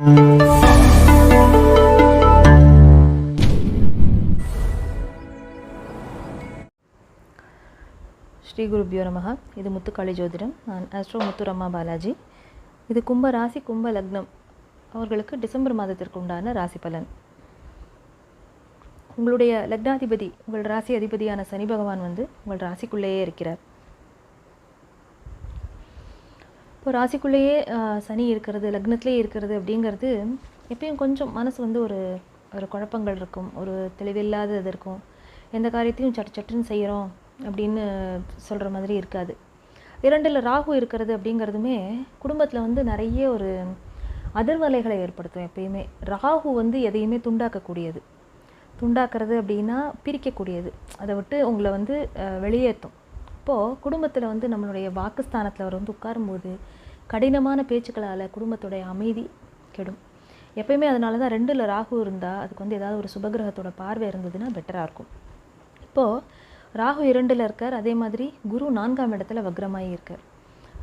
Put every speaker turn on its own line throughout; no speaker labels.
ஸ்ரீ குருபியோ நமஹ. இது முத்துக்காளி ஜோதிடம். நான் ஆஸ்ட்ரோ முத்துரம்மா பாலாஜி. இது கும்ப ராசி கும்ப லக்னம் அவர்களுக்கு டிசம்பர் மாதத்திற்கு உண்டான ராசி பலன். உங்களுடைய லக்னாதிபதி, உங்கள் ராசி அதிபதியான சனி பகவான் உங்கள் ராசிக்குள்ளேயே இருக்கிறார். இப்போ ராசிக்குள்ளேயே சனி இருக்கிறது, லக்னத்திலே இருக்கிறது அப்படிங்கிறது எப்பயும் கொஞ்சம் மனசு ஒரு ஒரு குழப்பங்கள் இருக்கும், ஒரு தெளிவில்லாதது இருக்கும். எந்த காரியத்தையும் சட்டு சட்டுன்னு செய்கிறோம் அப்படின்னு சொல்கிற மாதிரி இருக்காது. 2ல் ராகு இருக்கிறது அப்படிங்கிறதுமே குடும்பத்தில் நிறைய ஒரு அதிர்வலைகளை ஏற்படுத்தும். எப்பயுமே ராகு எதையுமே துண்டாக்கக்கூடியது. துண்டாக்குறது அப்படின்னா பிரிக்கக்கூடியது. அதை விட்டு உங்களை வெளியேற்றும். இப்போது குடும்பத்தில் நம்மளுடைய வாக்குஸ்தானத்தில் அவர் உட்காரும்போது கடினமான பேச்சுக்களால் குடும்பத்துடைய அமைதி கெடும். எப்பயுமே அதனால தான் 2ல் ராகு இருந்தால் அதுக்கு ஏதாவது ஒரு சுபகிரகத்தோட பார்வை இருந்ததுன்னா பெட்டராக இருக்கும். இப்போது ராகு 2ல் இருக்கார். அதே மாதிரி குரு 4ஆம் இடத்துல வக்ரமாகி இருக்கார்.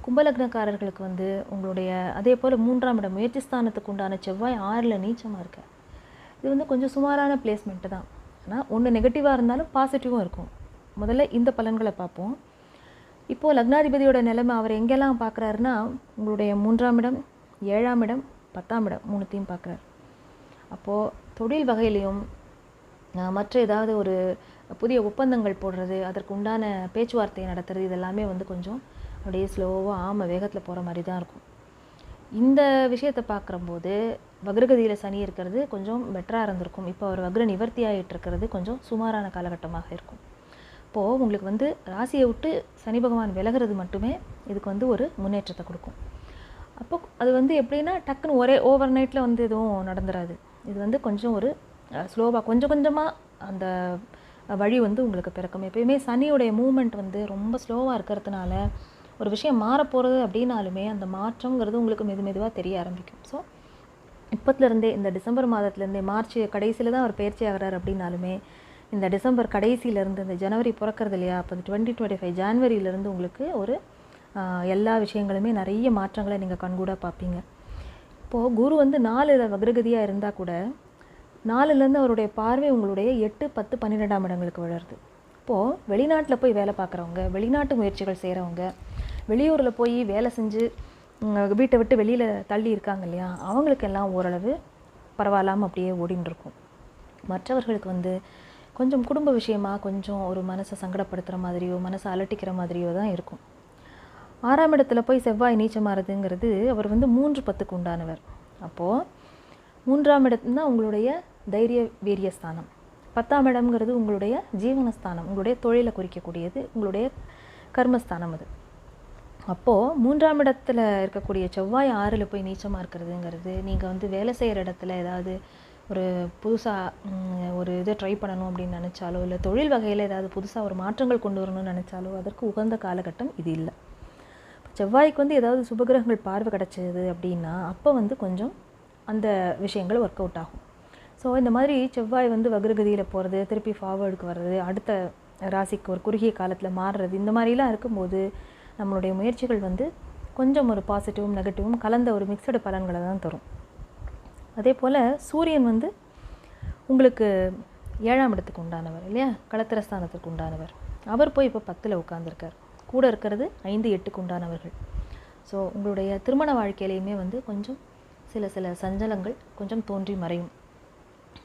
கும்பலக்னக்காரர்களுக்கு உங்களுடைய அதே போல் 3ஆம் இடம் முயற்சி ஸ்தானத்துக்கு உண்டான செவ்வாய் 6ல் நீச்சமாக இருக்கார். இது கொஞ்சம் சுமாரான பிளேஸ்மெண்ட்டு தான். ஆனால் ஒன்று நெகட்டிவாக இருந்தாலும் பாசிட்டிவும் இருக்கும். முதல்ல இந்த பலன்களை பார்ப்போம். இப்போது லக்னாதிபதியோட நிலைமை அவர் எங்கெல்லாம் பார்க்குறாருன்னா உங்களுடைய 3ஆம் இடம், 7ஆம் இடம், 10ஆம் இடம் 3த்தையும் பார்க்குறாரு. அப்போது தொழில் வகையிலையும் மற்ற ஏதாவது ஒரு புதிய ஒப்பந்தங்கள் போடுறது, அதற்கு உண்டான பேச்சுவார்த்தையை நடத்துறது, இதெல்லாமே கொஞ்சம் அப்படியே ஸ்லோவாக வேகத்தில் போகிற மாதிரி தான் இருக்கும். இந்த விஷயத்தை பார்க்குறம்போது வக்ரகதியில் சனி இருக்கிறது கொஞ்சம் பெட்டராக இருந்திருக்கும். இப்போ அவர் வக்ர நிவர்த்தி ஆகிட்டு இருக்கிறது கொஞ்சம் சுமாரான காலகட்டமாக இருக்கும். இப்போது உங்களுக்கு ராசியை விட்டு சனி பகவான் விலகிறது மட்டுமே இதுக்கு ஒரு முன்னேற்றத்தை கொடுக்கும். அப்போ அது எப்படின்னா டக்குன்னு ஒரே ஓவர் நைட்டில் எதுவும் நடந்துடாது. இது கொஞ்சம் ஒரு ஸ்லோவாக கொஞ்சம் கொஞ்சமாக அந்த வழி உங்களுக்கு பிறக்கும். எப்பயுமே சனியுடைய மூமெண்ட் ரொம்ப ஸ்லோவாக இருக்கிறதுனால ஒரு விஷயம் மாறப்போகிறது அப்படின்னாலுமே அந்த மாற்றங்கிறது உங்களுக்கு மெதுவாக தெரிய ஆரம்பிக்கும். ஸோ இப்போத்துலேருந்தே இந்த டிசம்பர் மாதத்துலேருந்தே மார்ச் கடைசியில் தான் அவர் பயிற்சி ஆகிறார் அப்படின்னாலுமே இந்த டிசம்பர் கடைசியிலேருந்து இந்த ஜனவரி பிறக்கிறது இல்லையா, அப்போ 2025 ஜான்வரியிலேருந்து உங்களுக்கு ஒரு எல்லா விஷயங்களுமே நிறைய மாற்றங்களை நீங்கள் கண்கூட பார்ப்பீங்க. இப்போது குரு 4ல் வக்ரகதியாக இருந்தால் கூட 4லேருந்து அவருடைய பார்வை உங்களுடைய 8, 10, 12ஆம் இடங்களுக்கு வளருது. இப்போது வெளிநாட்டில் போய் வேலை பார்க்குறவங்க, வெளிநாட்டு முயற்சிகள் செய்கிறவங்க, வெளியூரில் போய் வேலை செஞ்சு வீட்டை விட்டு வெளியில் தள்ளி இருக்காங்க இல்லையா, அவங்களுக்கெல்லாம் ஓரளவு பரவாயில்லாமல் அப்படியே ஓடின்னு இருக்கும். மற்றவர்களுக்கு கொஞ்சம் குடும்ப விஷயமாக கொஞ்சம் ஒரு மனசை சங்கடப்படுத்துகிற மாதிரியோ மனசை அலட்டிக்கிற மாதிரியோ தான் இருக்கும். 6ஆம் இடத்துல போய் செவ்வாய் நீச்சமாகிறதுங்கிறது அவர் 3, 10க்கு உண்டானவர். அப்போது 3ஆம் இடம்னா உங்களுடைய தைரிய வீரியஸ்தானம், 10ஆம் இடம்ங்கிறது உங்களுடைய ஜீவனஸ்தானம், உங்களுடைய தொழிலை குறிக்கக்கூடியது, உங்களுடைய கர்மஸ்தானம். அது அப்போது 3ஆம் இடத்துல இருக்கக்கூடிய செவ்வாய் 6ல் போய் நீச்சமாக இருக்கிறதுங்கிறது நீங்கள் வேலை செய்கிற இடத்துல ஏதாவது ஒரு புதுசாக ஒரு இதை ட்ரை பண்ணணும் அப்படின்னு நினச்சாலோ, இல்லை தொழில் வகையில் ஏதாவது புதுசாக ஒரு மாற்றங்கள் கொண்டு வரணும்னு நினச்சாலோ அதற்கு உகந்த காலகட்டம் இது இல்லை. செவ்வாய்க்கு ஏதாவது சுபகிரகங்கள் பார்வை கிடச்சிது அப்படின்னா அப்போ கொஞ்சம் அந்த விஷயங்கள் ஒர்க் அவுட் ஆகும். ஸோ இந்த மாதிரி செவ்வாய் வக்ரகதியில் போகிறது, திருப்பி ஃபார்வேர்டுக்கு வர்றது, அடுத்த ராசிக்கு ஒரு குறுகிய காலத்தில் மாறுறது, இந்த மாதிரிலாம் இருக்கும்போது நம்மளுடைய முயற்சிகள் கொஞ்சம் ஒரு பாசிட்டிவும் நெகட்டிவும் கலந்த ஒரு மிக்சடு பலன்களை தான் தரும். அதே போல் சூரியன் உங்களுக்கு 7ஆம் இடத்துக்கு உண்டானவர் இல்லையா, களத்திரஸ்தானத்துக்கு உண்டானவர். அவர் போய் இப்போ 10ல் உட்காந்துருக்கார். கூட இருக்கிறது 5, 8க்கு உண்டானவர்கள். ஸோ உங்களுடைய திருமண வாழ்க்கையிலையுமே கொஞ்சம் சில சஞ்சலங்கள் கொஞ்சம் தோன்றி மறையும்.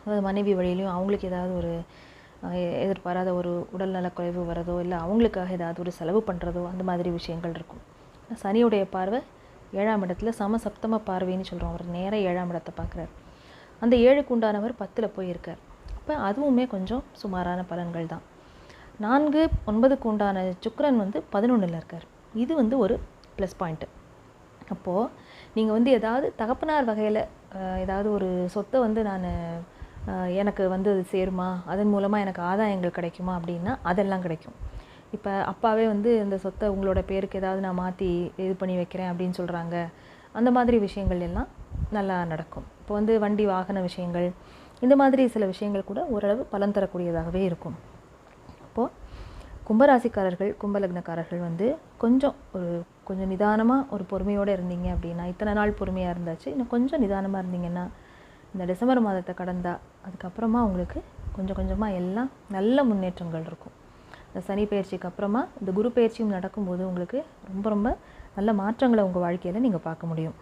அதாவது மனைவி வழியிலையும் அவங்களுக்கு ஏதாவது ஒரு எதிர்பாராத ஒரு உடல்நலக்குறைவு வரதோ, இல்லை அவங்களுக்காக ஏதாவது ஒரு செலவு பண்ணுறதோ, அந்த மாதிரி விஷயங்கள் இருக்கும். சனியுடைய பார்வை 7ஆம் இடத்துல சமசப்தம பார்வைன்னு சொல்கிறோம். அவர் நேராக 7ஆம் இடத்தை பார்க்குறார். அந்த 7க்கு உண்டானவர் 10ல் போயிருக்கார். அப்போ அதுவுமே கொஞ்சம் சுமாரான பலன்கள் தான். 4, 9க்கு உண்டான சுக்கிரன் 11ல் இருக்கார். இது ஒரு ப்ளஸ் பாயிண்ட்டு. அப்போது நீங்கள் ஏதாவது தகப்பனார் வகையில் ஏதாவது ஒரு சொத்தை நான் எனக்கு அது சேருமா, அதன் மூலமாக எனக்கு ஆதாயங்கள் கிடைக்குமா அப்படின்னா அதெல்லாம் கிடைக்கும். இப்போ அப்பாவே இந்த சொத்தை உங்களோட பேருக்கு ஏதாவது நான் மாற்றி இது பண்ணி வைக்கிறேன் அப்படின்னு சொல்கிறாங்க. அந்த மாதிரி விஷயங்கள் எல்லாம் நல்லா நடக்கும். இப்போ வண்டி வாகன விஷயங்கள், இந்த மாதிரி சில விஷயங்கள் கூட ஓரளவு பலன் தரக்கூடியதாகவே இருக்கும். அப்போது கும்பராசிக்காரர்கள், கும்ப லக்னக்காரர்கள் வந்து கொஞ்சம் நிதானமாக ஒரு பொறுமையோடு இருந்தீங்க அப்படின்னா, இத்தனை நாள் பொறுமையாக இருந்தாச்சு, இன்னும் கொஞ்சம் நிதானமாக இருந்தீங்கன்னா, இந்த டிசம்பர் மாதத்தை கடந்தால் அதுக்கப்புறமா உங்களுக்கு கொஞ்சம் கொஞ்சமாக எல்லாம் நல்ல முன்னேற்றங்கள் இருக்கும். இந்த சனி பயிற்சிக்கு அப்புறமா இந்த குரு பயிற்சியும் நடக்கும்போது உங்களுக்கு ரொம்ப ரொம்ப நல்ல மாற்றங்களை உங்கள் வாழ்க்கையில் நீங்கள் பார்க்க முடியும்.